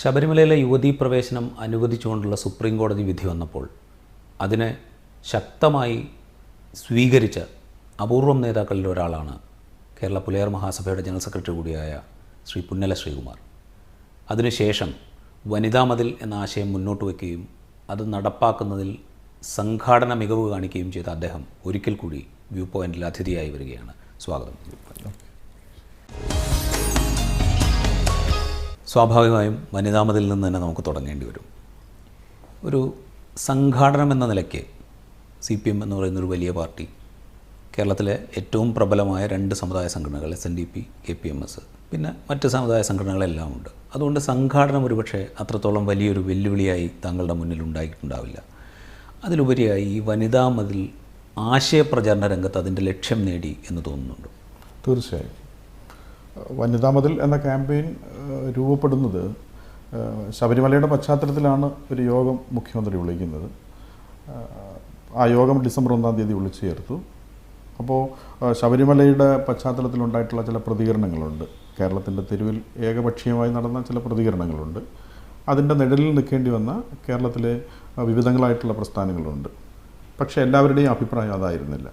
ശബരിമലയിലെ യുവതീ പ്രവേശനം അനുവദിച്ചുകൊണ്ടുള്ള സുപ്രീം കോടതി വിധി വന്നപ്പോൾ അതിനെ ശക്തമായി സ്വീകരിച്ച അപൂർവം നേതാക്കളിൽ ഒരാളാണ് കേരള പുലയർ മഹാസഭയുടെ ജനറൽ സെക്രട്ടറി കൂടിയായ ശ്രീ പുന്നല ശ്രീകുമാർ. അതിനുശേഷം വനിതാ മതിൽ എന്ന ആശയം മുന്നോട്ട് വയ്ക്കുകയും അത് നടപ്പാക്കുന്നതിൽ സംഘാടന മികവ് കാണിക്കുകയും ചെയ്ത അദ്ദേഹം ഒരിക്കൽ കൂടി വ്യൂ പോയിന്റിൽ അതിഥിയായി വരികയാണ്. സ്വാഗതം. സ്വാഭാവികമായും വനിതാ മതിൽ നിന്ന് തന്നെ നമുക്ക് തുടങ്ങേണ്ടി വരും. ഒരു സംഘാടനം എന്ന നിലയ്ക്ക് CPM എന്ന് പറയുന്നൊരു വലിയ പാർട്ടി, കേരളത്തിലെ ഏറ്റവും പ്രബലമായ 2 സമുദായ സംഘടനകൾ SNDP, KPMS, പിന്നെ മറ്റ് സമുദായ സംഘടനകളെല്ലാം ഉണ്ട്. അതുകൊണ്ട് സംഘാടനം ഒരുപക്ഷെ അത്രത്തോളം വലിയൊരു വെല്ലുവിളിയായി താങ്കളുടെ മുന്നിൽ ഉണ്ടായിട്ടുണ്ടാവില്ല. അതിലുപരിയായി ഈ വനിതാ മതിൽ ആശയപ്രചാരണ രംഗത്ത് അതിൻ്റെ ലക്ഷ്യം നേടി എന്ന് തോന്നുന്നുണ്ട്. തീർച്ചയായും വനിതാ മതിൽ എന്ന ക്യാമ്പയിൻ രൂപപ്പെടുന്നത് ശബരിമലയുടെ പശ്ചാത്തലത്തിലാണ്. ഒരു യോഗം മുഖ്യമന്ത്രി വിളിക്കുന്നത്. ആ യോഗം ഡിസംബർ 1-ാം തീയതി വിളിച്ചു ചേർത്തു. അപ്പോൾ ശബരിമലയുടെ പശ്ചാത്തലത്തിലുണ്ടായിട്ടുള്ള ചില പ്രതികരണങ്ങളുണ്ട്. കേരളത്തിൻ്റെ തെരുവിൽ ഏകപക്ഷീയമായി നടന്ന ചില പ്രതികരണങ്ങളുണ്ട്. അതിൻ്റെ നിഴലിൽ നിൽക്കേണ്ടി വന്ന കേരളത്തിലെ വിവിധങ്ങളായിട്ടുള്ള പ്രസ്ഥാനങ്ങളുണ്ട്. പക്ഷേ എല്ലാവരുടെയും അഭിപ്രായം അതായിരുന്നില്ല.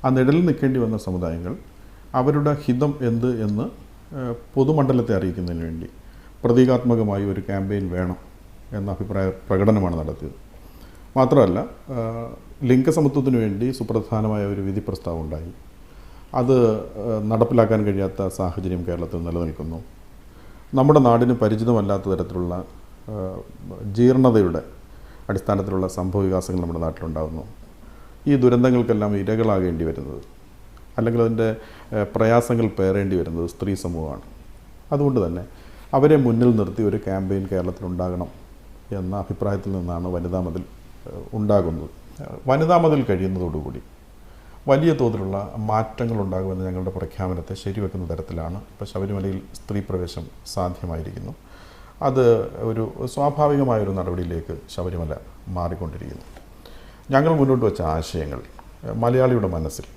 ആ നിഴലിൽ നിൽക്കേണ്ടി വന്ന സമുദായങ്ങൾ അവരുടെ ഹിതം എന്ത് എന്ന് പൊതുമണ്ഡലത്തെ അറിയിക്കുന്നതിന് വേണ്ടി പ്രതീകാത്മകമായി ഒരു ക്യാമ്പയിൻ വേണം എന്ന അഭിപ്രായ പ്രകടനമാണ് നടത്തിയത്. മാത്രമല്ല, ലിംഗസമത്വത്തിന് വേണ്ടി സുപ്രധാനമായ ഒരു വിധി പ്രസ്താവം ഉണ്ടായി. അത് നടപ്പിലാക്കാൻ കഴിയാത്ത സാഹചര്യം കേരളത്തിൽ നിലനിൽക്കുന്നു. നമ്മുടെ നാടിന് പരിചിതമല്ലാത്ത തരത്തിലുള്ള ജീർണതയുടെ അടിസ്ഥാനത്തിലുള്ള സംഭവവികാസങ്ങൾ നമ്മുടെ നാട്ടിലുണ്ടാകുന്നു. ഈ ദുരന്തങ്ങൾക്കെല്ലാം ഇരകളാകേണ്ടി വരുന്നത്, അല്ലെങ്കിൽ അതിൻ്റെ പ്രയാസങ്ങൾ പേറേണ്ടി വരുന്നത് സ്ത്രീ സമൂഹമാണ്. അതുകൊണ്ട് തന്നെ അവരെ മുന്നിൽ നിർത്തി ഒരു ക്യാമ്പയിൻ കേരളത്തിലുണ്ടാകണം എന്ന അഭിപ്രായത്തിൽ നിന്നാണ് വനിതാ മതിൽ ഉണ്ടാകുന്നത്. വനിതാ മതിൽ കഴിയുന്നതോടുകൂടി വലിയ തോതിലുള്ള മാറ്റങ്ങൾ ഉണ്ടാകുമെന്ന് ഞങ്ങളുടെ പ്രഖ്യാപനത്തെ ശരിവെക്കുന്ന തരത്തിലാണ് ഇപ്പോൾ ശബരിമലയിൽ സ്ത്രീ പ്രവേശം സാധ്യമായിരിക്കുന്നു. അത് ഒരു സ്വാഭാവികമായൊരു നടപടിയിലേക്ക് ശബരിമല മാറിക്കൊണ്ടിരിക്കുന്നു. ഞങ്ങൾ മുന്നോട്ട് വെച്ച ആശയങ്ങൾ മലയാളിയുടെ മനസ്സിൽ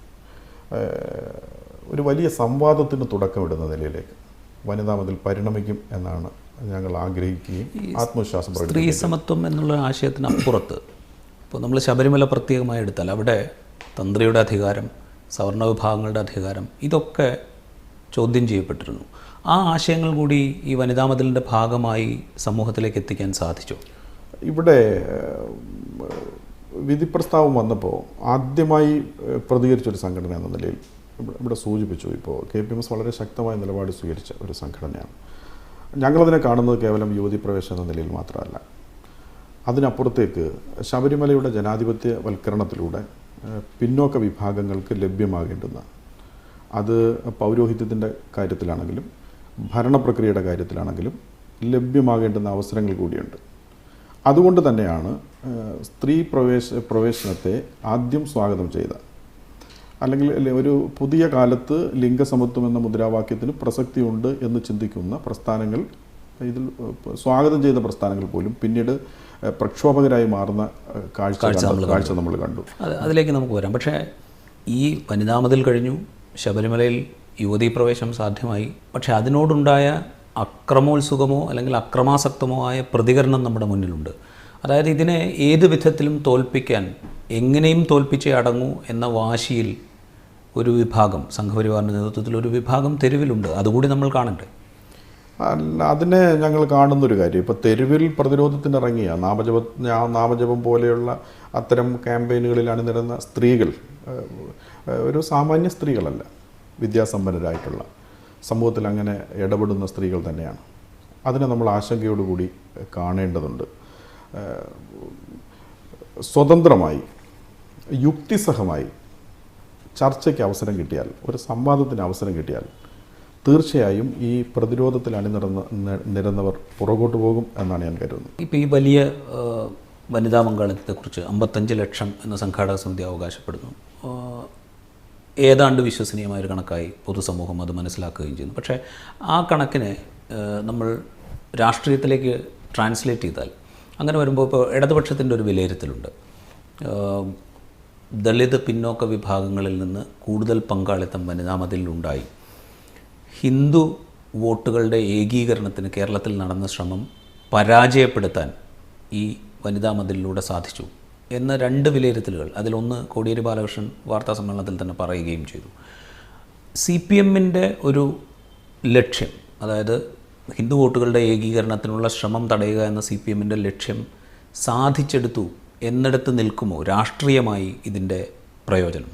ഒരു വലിയ സംവാദത്തിന് തുടക്കമിടുന്ന നിലയിലേക്ക് വനിതാ മതിൽ പരിണമിക്കും എന്നാണ് ഞങ്ങൾ ആഗ്രഹിക്കുകയും ആത്മവിശ്വാസം സ്ത്രീ സമത്വം എന്നുള്ള ആശയത്തിനപ്പുറത്ത് ഇപ്പോൾ നമ്മൾ ശബരിമല പ്രത്യേകമായി എടുത്താൽ അവിടെ തന്ത്രിയുടെ അധികാരം, സവർണ വിഭാഗങ്ങളുടെ അധികാരം, ഇതൊക്കെ ചോദ്യം ചെയ്യപ്പെട്ടിരുന്നു. ആ ആശയങ്ങൾ കൂടി ഈ വനിതാ മതിലിൻ്റെ ഭാഗമായി സമൂഹത്തിലേക്ക് എത്തിക്കാൻ സാധിച്ചു. ഇവിടെ വിധി പ്രസ്താവം വന്നപ്പോൾ ആദ്യമായി പ്രതികരിച്ചൊരു സംഘടന എന്ന നിലയിൽ ഇവിടെ സൂചിപ്പിച്ചു. ഇപ്പോൾ KPMS വളരെ ശക്തമായ നിലപാട് സ്വീകരിച്ച ഒരു സംഘടനയാണ്. ഞങ്ങളതിനെ കാണുന്നത് കേവലം യുവതി പ്രവേശനം എന്ന നിലയിൽ മാത്രമല്ല, അതിനപ്പുറത്തേക്ക് ശബരിമലയുടെ ജനാധിപത്യവൽക്കരണത്തിലൂടെ പിന്നോക്ക വിഭാഗങ്ങൾക്ക് ലഭ്യമാകേണ്ടുന്ന, അത് പൗരോഹിത്യത്തിൻ്റെ കാര്യത്തിലാണെങ്കിലും ഭരണപ്രക്രിയയുടെ കാര്യത്തിലാണെങ്കിലും ലഭ്യമാകേണ്ടുന്ന അവസരങ്ങൾ കൂടിയുണ്ട്. അതുകൊണ്ട് തന്നെയാണ് സ്ത്രീ പ്രവേശനത്തെ ആദ്യം സ്വാഗതം ചെയ്ത, അല്ലെങ്കിൽ ഒരു പുതിയ കാലത്ത് ലിംഗസമത്വം എന്ന മുദ്രാവാക്യത്തിന് പ്രസക്തിയുണ്ട് എന്ന് ചിന്തിക്കുന്ന പ്രസ്ഥാനങ്ങൾ, ഇതിൽ സ്വാഗതം ചെയ്ത പ്രസ്ഥാനങ്ങൾ പോലും പിന്നീട് പ്രക്ഷോഭകരായി മാറുന്ന കാഴ്ച നമ്മൾ കണ്ടു. അതിലേക്ക് നമുക്ക് വരാം. പക്ഷേ ഈ വനിതാ മതിൽ കഴിഞ്ഞു, ശബരിമലയിൽ യുവതീ പ്രവേശം സാധ്യമായി. പക്ഷേ അതിനോടുണ്ടായ അക്രമോത്സുകമോ അല്ലെങ്കിൽ അക്രമാസക്തമോ ആയ പ്രതികരണം നമ്മുടെ മുന്നിലുണ്ട്. അതായത് ഇതിനെ ഏത് വിധത്തിലും തോൽപ്പിക്കാൻ, എങ്ങനെയും തോൽപ്പിച്ചേ അടങ്ങൂ എന്ന വാശിയിൽ ഒരു വിഭാഗം, സംഘപരിവാറിൻ്റെ നേതൃത്വത്തിൽ ഒരു വിഭാഗം തെരുവിലുണ്ട്. അതുകൂടി നമ്മൾ കാണണ്ടേ? അല്ല, അതിനെ ഞങ്ങൾ കാണുന്നൊരു കാര്യം, ഇപ്പോൾ തെരുവിൽ പ്രതിരോധത്തിനിറങ്ങിയ നാമജപം പോലെയുള്ള അത്തരം ക്യാമ്പയിനുകളിൽ അണിനിരന്ന സ്ത്രീകൾ ഒരു സാമാന്യ സ്ത്രീകളല്ല, വിദ്യാസമ്പന്നരായിട്ടുള്ള സമൂഹത്തിൽ അങ്ങനെ ഇടപെടുന്ന സ്ത്രീകൾ തന്നെയാണ്. അതിനെ നമ്മൾ ആശങ്കയോടുകൂടി കാണേണ്ടതുണ്ട്. സ്വതന്ത്രമായി യുക്തിസഹമായി ചർച്ചയ്ക്ക് അവസരം കിട്ടിയാൽ, ഒരു സംവാദത്തിന് അവസരം കിട്ടിയാൽ തീർച്ചയായും ഈ പ്രതിരോധത്തിൽ നിരന്നവർ പുറകോട്ട് പോകും എന്നാണ് ഞാൻ കരുതുന്നത്. ഇപ്പോൾ ഈ വലിയ വനിതാ പങ്കാളിത്തത്തെക്കുറിച്ച് 55 ലക്ഷം എന്ന സംഘാടക സമിതി അവകാശപ്പെടുന്നു. ഏതാണ്ട് വിശ്വസനീയമായൊരു കണക്കായി പൊതുസമൂഹം അത് മനസ്സിലാക്കുകയും ചെയ്യുന്നു. പക്ഷേ ആ കണക്കിനെ നമ്മൾ രാഷ്ട്രീയത്തിലേക്ക് ട്രാൻസ്ലേറ്റ് ചെയ്താൽ, അങ്ങനെ വരുമ്പോൾ ഇപ്പോൾ ഇടതുപക്ഷത്തിൻ്റെ ഒരു വിലയിരുത്തലുണ്ട്. ദളിത് പിന്നോക്ക വിഭാഗങ്ങളിൽ നിന്ന് കൂടുതൽ പങ്കാളിത്തം വനിതാ മതിലിലുണ്ടായി. ഹിന്ദു വോട്ടുകളുടെ ഏകീകരണത്തിന് കേരളത്തിൽ നടന്ന ശ്രമം പരാജയപ്പെടുത്താൻ ഈ വനിതാ മതിലിലൂടെ സാധിച്ചു എന്ന രണ്ട് വിലയിരുത്തലുകൾ, അതിലൊന്ന് കോടിയേരി ബാലകൃഷ്ണൻ വാർത്താ സമ്മേളനത്തിൽ തന്നെ പറയുകയും ചെയ്തു. CPM-ൻ്റെ ഒരു ലക്ഷ്യം, അതായത് ഹിന്ദു വോട്ടുകളുടെ ഏകീകരണത്തിനുള്ള ശ്രമം തടയുക എന്ന CPM-ൻ്റെ ലക്ഷ്യം സാധിച്ചെടുത്തു എന്നിടത്ത് നിൽക്കുമോ രാഷ്ട്രീയമായി ഇതിൻ്റെ പ്രയോജനം?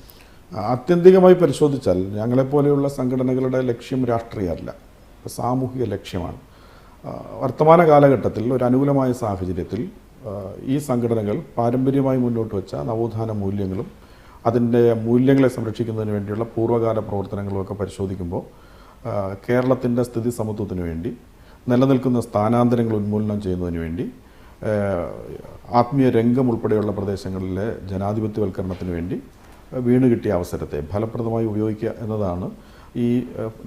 ആത്യന്തികമായി പരിശോധിച്ചാൽ ഞങ്ങളെപ്പോലെയുള്ള സംഘടനകളുടെ ലക്ഷ്യം രാഷ്ട്രീയമല്ല, സാമൂഹിക ലക്ഷ്യമാണ്. വർത്തമാന കാലഘട്ടത്തിൽ ഒരു അനുകൂലമായ സാഹചര്യത്തിൽ ഈ സംഘടനകൾ പാരമ്പര്യമായി മുന്നോട്ട് വെച്ച നവോത്ഥാന മൂല്യങ്ങളും അതിൻ്റെ മൂല്യങ്ങളെ സംരക്ഷിക്കുന്നതിന് വേണ്ടിയുള്ള പൂർവ്വകാല പ്രവർത്തനങ്ങളുമൊക്കെ പരിശോധിക്കുമ്പോൾ കേരളത്തിൻ്റെ സ്ഥിതി സമത്വത്തിന് വേണ്ടി, നിലനിൽക്കുന്ന സ്ഥാനാന്തരങ്ങൾ ഉന്മൂലനം ചെയ്യുന്നതിന് വേണ്ടി, ആത്മീയ രംഗം ഉൾപ്പെടെയുള്ള പ്രദേശങ്ങളിലെ ജനാധിപത്യവൽക്കരണത്തിന് വേണ്ടി വീണ് കിട്ടിയ അവസരത്തെ ഫലപ്രദമായി ഉപയോഗിക്കുക എന്നതാണ് ഈ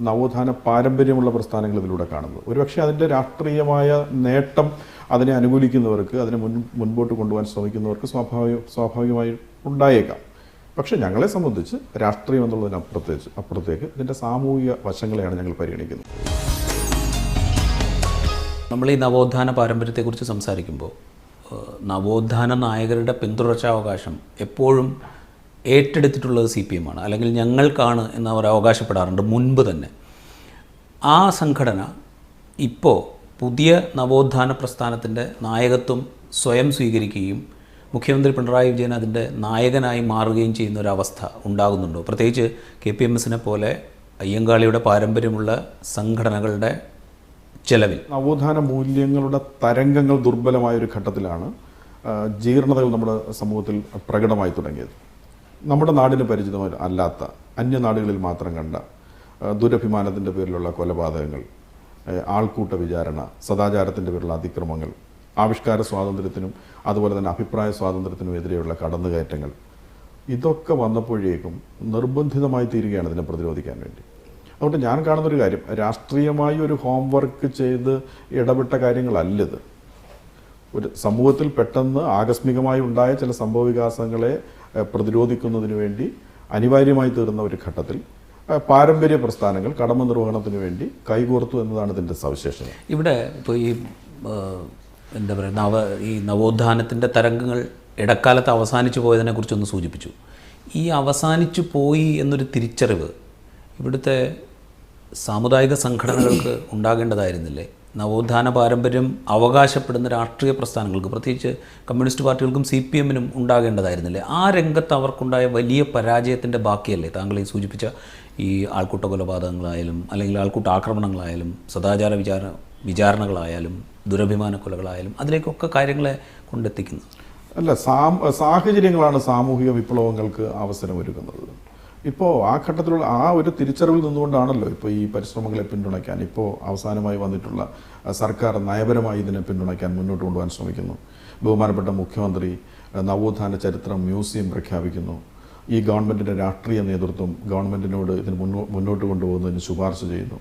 നവോത്ഥാന പാരമ്പര്യമുള്ള പ്രസ്ഥാനങ്ങൾ ഇതിലൂടെ കാണുന്നത്. ഒരുപക്ഷെ അതിൻ്റെ രാഷ്ട്രീയമായ നേട്ടം അതിനെ അനുകൂലിക്കുന്നവർക്ക്, അതിനെ മുൻപോട്ട് കൊണ്ടുപോകാൻ ശ്രമിക്കുന്നവർക്ക് സ്വാഭാവികമായി ഉണ്ടായേക്കാം. പക്ഷേ ഞങ്ങളെ സംബന്ധിച്ച് രാഷ്ട്രീയം എന്നുള്ളതിനപ്പുറത്തേക്ക് ഇതിൻ്റെ സാമൂഹിക വശങ്ങളെയാണ് ഞങ്ങൾ പരിഗണിക്കുന്നത്. നമ്മൾ ഈ നവോത്ഥാന പാരമ്പര്യത്തെക്കുറിച്ച് സംസാരിക്കുമ്പോൾ നവോത്ഥാന നായകരുടെ പിന്തുടർച്ചാവകാശം എപ്പോഴും ഏറ്റെടുത്തിട്ടുള്ളത് CPM-ആണ്, അല്ലെങ്കിൽ ഞങ്ങൾക്കാണ് എന്ന് അവർ അവകാശപ്പെടാറുണ്ട് മുൻപ് തന്നെ. ആ സംഘടന ഇപ്പോൾ പുതിയ നവോത്ഥാന പ്രസ്ഥാനത്തിൻ്റെ നായകത്വം സ്വയം സ്വീകരിക്കുകയും മുഖ്യമന്ത്രി പിണറായി വിജയൻ അതിൻ്റെ നായകനായി മാറുകയും ചെയ്യുന്ന ഒരവസ്ഥ ഉണ്ടാകുന്നുണ്ടോ? പ്രത്യേകിച്ച് KPMS-നെ പോലെ അയ്യങ്കാളിയുടെ പാരമ്പര്യമുള്ള സംഘടനകളുടെ ചെലവിൽ. നവോത്ഥാന മൂല്യങ്ങളുടെ തരംഗങ്ങൾ ദുർബലമായൊരു ഘട്ടത്തിലാണ് ജീർണതകൾ നമ്മുടെ സമൂഹത്തിൽ പ്രകടമായി തുടങ്ങിയത്. നമ്മുടെ നാടിന് പരിചിതമല്ലാത്ത, അന്യനാടുകളിൽ മാത്രം കണ്ട ദുരഭിമാനത്തിൻ്റെ പേരിലുള്ള കൊലപാതകങ്ങൾ, ആൾക്കൂട്ട വിചാരണ, സദാചാരത്തിൻ്റെ പേരിലുള്ള അതിക്രമങ്ങൾ, ആവിഷ്കാര സ്വാതന്ത്ര്യത്തിനും അതുപോലെ തന്നെ അഭിപ്രായ സ്വാതന്ത്ര്യത്തിനും എതിരെയുള്ള കടന്നുകയറ്റങ്ങൾ, ഇതൊക്കെ വന്നപ്പോഴേക്കും നിർബന്ധിതമായി തീരുകയാണ് ഇതിനെ പ്രതിരോധിക്കാൻ വേണ്ടി. അതുകൊണ്ട് ഞാൻ കാണുന്നൊരു കാര്യം, രാഷ്ട്രീയമായി ഒരു ഹോംവർക്ക് ചെയ്ത് ഇടപെട്ട കാര്യങ്ങളല്ലത്. ഒരു സമൂഹത്തിൽ പെട്ടെന്ന് ആകസ്മികമായി ഉണ്ടായ ചില സംഭവവികാസങ്ങളെ പ്രതിരോധിക്കുന്നതിന് വേണ്ടി അനിവാര്യമായി തീർന്ന ഒരു ഘട്ടത്തിൽ പാരമ്പര്യ പ്രസ്ഥാനങ്ങൾ കടമ നിർവഹണത്തിന് വേണ്ടി കൈകോർത്തു എന്നതാണ് ഇതിൻ്റെ സവിശേഷത. ഇവിടെ ഇപ്പോൾ ഈ എന്താ പറയുക, ഈ നവോത്ഥാനത്തിൻ്റെ തരംഗങ്ങൾ ഇടക്കാലത്ത് അവസാനിച്ചു പോയതിനെക്കുറിച്ചൊന്ന് സൂചിപ്പിച്ചു. ഈ അവസാനിച്ചു പോയി എന്നൊരു തിരിച്ചറിവ് ഇവിടുത്തെ സാമുദായിക സംഘടനകൾക്ക് ഉണ്ടാകേണ്ടതായിരുന്നില്ലേ? നവോത്ഥാന പാരമ്പര്യം അവകാശപ്പെടുന്ന രാഷ്ട്രീയ പ്രസ്ഥാനങ്ങൾക്ക്, പ്രത്യേകിച്ച് കമ്മ്യൂണിസ്റ്റ് പാർട്ടികൾക്കും CPM-നും ഉണ്ടാകേണ്ടതായിരുന്നില്ലേ? ആ രംഗത്ത് അവർക്കുണ്ടായ വലിയ പരാജയത്തിൻ്റെ ബാക്കിയല്ലേ താങ്കൾ ഈ സൂചിപ്പിച്ച ഈ ആൾക്കൂട്ട കൊലപാതകങ്ങളായാലും അല്ലെങ്കിൽ ആൾക്കൂട്ട ആക്രമണങ്ങളായാലും സദാചാര വിചാരണകളായാലും ദുരഭിമാന കൊലകളായാലും അതിലേക്കൊക്കെ കാര്യങ്ങളെ കൊണ്ടെത്തിക്കുന്നത്? അല്ല, സാഹചര്യങ്ങളാണ് സാമൂഹിക വിപ്ലവങ്ങൾക്ക് അവസരമൊരുക്കുന്നത്. ഇപ്പോൾ ആ ഘട്ടത്തിലുള്ള ആ ഒരു തിരിച്ചറിവിൽ നിന്നുകൊണ്ടാണല്ലോ ഇപ്പോൾ ഈ പരിശ്രമങ്ങളെ പിന്തുണയ്ക്കാൻ ഇപ്പോൾ അവസാനമായി വന്നിട്ടുള്ള സർക്കാർ നയപരമായി ഇതിനെ പിന്തുണയ്ക്കാൻ മുന്നോട്ട് കൊണ്ടുപോകാൻ ശ്രമിക്കുന്നു. ബഹുമാനപ്പെട്ട മുഖ്യമന്ത്രി നവോത്ഥാന ചരിത്രം മ്യൂസിയം പ്രഖ്യാപിക്കുന്നു. ഈ ഗവൺമെൻറ്റിൻ്റെ രാഷ്ട്രീയ നേതൃത്വം ഗവൺമെൻറ്റിനോട് ഇതിന് മുന്നോട്ട് കൊണ്ടുപോകുന്നതിന് ശുപാർശ ചെയ്യുന്നു.